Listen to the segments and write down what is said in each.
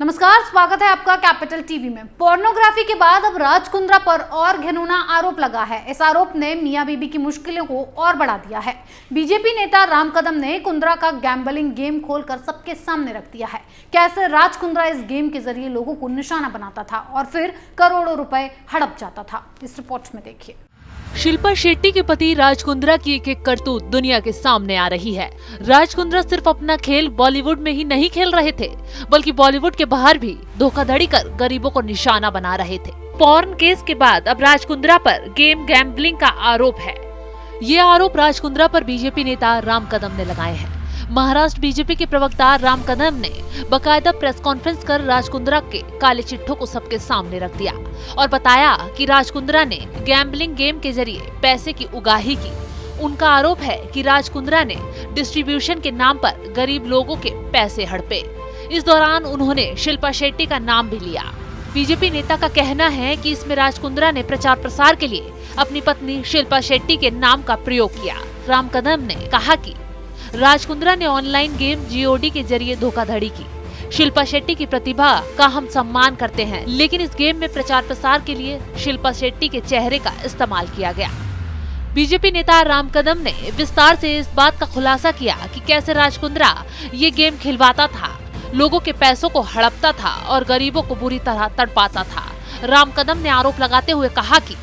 नमस्कार, स्वागत है आपका कैपिटल टीवी में। पोर्नोग्राफी के बाद अब राज कुंद्रा पर और घिनौना आरोप लगा है। इस आरोप ने मियां बीबी की मुश्किलों को और बढ़ा दिया है। बीजेपी नेता राम कदम ने कुंद्रा का गैम्बलिंग गेम खोलकर सबके सामने रख दिया है। कैसे राज कुंद्रा इस गेम के जरिए लोगों को निशाना बनाता था और फिर करोड़ों रुपए हड़प जाता था, इस रिपोर्ट में देखिए। शिल्पा शेट्टी के पति राज कुंद्रा की एक करतूत दुनिया के सामने आ रही है। राज कुंद्रा सिर्फ अपना खेल बॉलीवुड में ही नहीं खेल रहे थे, बल्कि बॉलीवुड के बाहर भी धोखाधड़ी कर गरीबों को निशाना बना रहे थे। पॉर्न केस के बाद अब राज कुंद्रा पर गैम्बलिंग का आरोप है। ये आरोप राज कुंद्रा पर बीजेपी नेता राम कदम ने लगाए हैं। महाराष्ट्र बीजेपी के प्रवक्ता राम कदम ने बकायदा प्रेस कॉन्फ्रेंस कर राज कुंद्रा के काले चिट्ठों को सबके सामने रख दिया और बताया कि राज कुंद्रा ने गैम्बलिंग गेम के जरिए पैसे की उगाही की। उनका आरोप है कि राज कुंद्रा ने डिस्ट्रीब्यूशन के नाम पर गरीब लोगों के पैसे हड़पे। इस दौरान उन्होंने शिल्पा शेट्टी का नाम भी लिया। बीजेपी नेता का कहना है कि इसमें राज कुंद्रा ने प्रचार प्रसार के लिए अपनी पत्नी शिल्पा शेट्टी के नाम का प्रयोग किया। राम कदम ने कहा कि राज कुंद्रा ने ऑनलाइन गेम GOD के जरिए धोखाधड़ी की। शिल्पा शेट्टी की प्रतिभा का हम सम्मान करते हैं, लेकिन इस गेम में प्रचार प्रसार के लिए शिल्पा शेट्टी के चेहरे का इस्तेमाल किया गया। बीजेपी नेता राम कदम ने विस्तार से इस बात का खुलासा किया कि कैसे राज कुंद्रा ये गेम खिलवाता था, लोगों के पैसों को हड़पता था और गरीबों को बुरी तरह तड़पाता था। राम कदम ने आरोप लगाते हुए कहा कि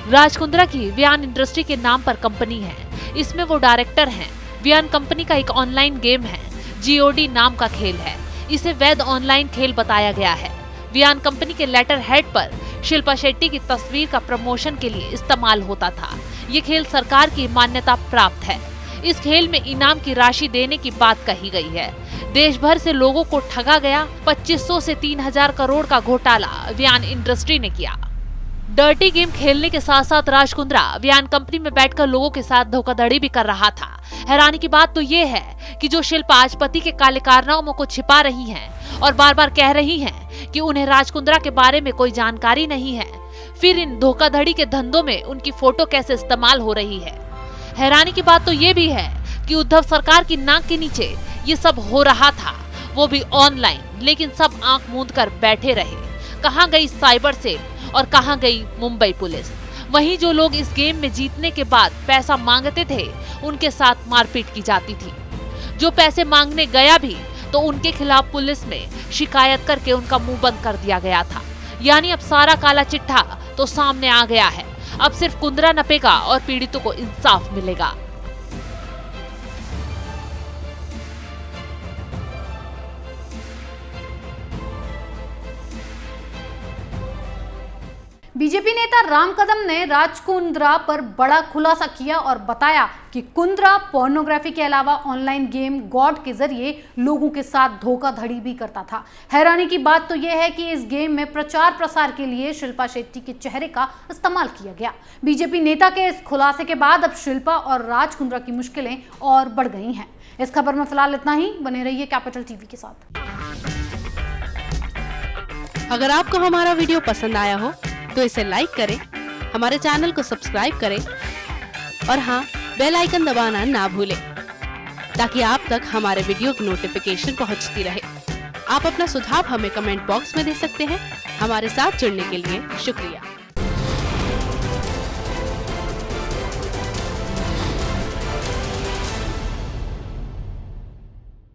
राज कुंद्रा की वियान इंडस्ट्री के नाम पर कंपनी है, इसमें वो डायरेक्टर हैं। वियान कंपनी का एक ऑनलाइन गेम है, GOD नाम का खेल है। इसे वैध ऑनलाइन खेल बताया गया है। वियान कंपनी के लेटर हेड पर शिल्पा शेट्टी की तस्वीर का प्रमोशन के लिए इस्तेमाल होता था। ये खेल सरकार की मान्यता प्राप्त है। इस खेल में इनाम की राशि देने की बात कही गई है। देश भर से लोगों को ठगा गया। 2500 से 3000 करोड़ का घोटाला वियान इंडस्ट्री ने किया। डर्टी गेम खेलने के साथ साथ राज कुंद्रा वियान कंपनी में बैठकर लोगों के साथ धोखाधड़ी भी कर रहा था। हैरानी की बात तो ये है कि जो शिल्पा आज पति के काले कारनामों को छिपा रही हैं और बार बार कह रही हैं कि उन्हें राज कुंद्रा के बारे में कोई जानकारी नहीं है, फिर इन धोखाधड़ी के धंधों में उनकी फोटो कैसे इस्तेमाल हो रही है। हैरानी की बात तो ये भी है कि उद्धव सरकार की नाक के नीचे ये सब हो रहा था, वो भी ऑनलाइन, लेकिन सब आंख मूंद कर बैठे रहे। कहाँ गई साइबर सेल और कहाँ गई मुंबई पुलिस? वहीं जो लोग इस गेम में जीतने के बाद पैसा मांगते थे, उनके साथ मारपीट की जाती थी। जो पैसे मांगने गया भी तो उनके खिलाफ पुलिस में शिकायत करके उनका मुंह बंद कर दिया गया था। यानी अब सारा काला चिट्ठा तो सामने आ गया है। अब सिर्फ कुंद्रा नपेगा और पीड़ितों को इंसाफ मिलेगा। बीजेपी नेता राम कदम ने राज कुंद्रा पर बड़ा खुलासा किया और बताया कि कुंद्रा पोर्नोग्राफी के अलावा ऑनलाइन गेम गॉड के जरिए लोगों के साथ धोखाधड़ी भी करता था। हैरानी की बात तो यह है कि इस गेम में प्रचार प्रसार के लिए शिल्पा शेट्टी के चेहरे का इस्तेमाल किया गया। बीजेपी नेता के इस खुलासे के बाद अब शिल्पा और राज कुंद्रा की मुश्किलें और बढ़ गई हैं। इस खबर में फिलहाल इतना ही। बने रहिए कैपिटल टीवी के साथ। अगर आपको हमारा वीडियो पसंद आया हो तो इसे लाइक करें, हमारे चैनल को सब्सक्राइब करें और हाँ, बेल आइकन दबाना ना भूलें ताकि आप तक हमारे वीडियो की नोटिफिकेशन पहुंचती रहे। आप अपना सुझाव हमें कमेंट बॉक्स में दे सकते हैं। हमारे साथ जुड़ने के लिए शुक्रिया।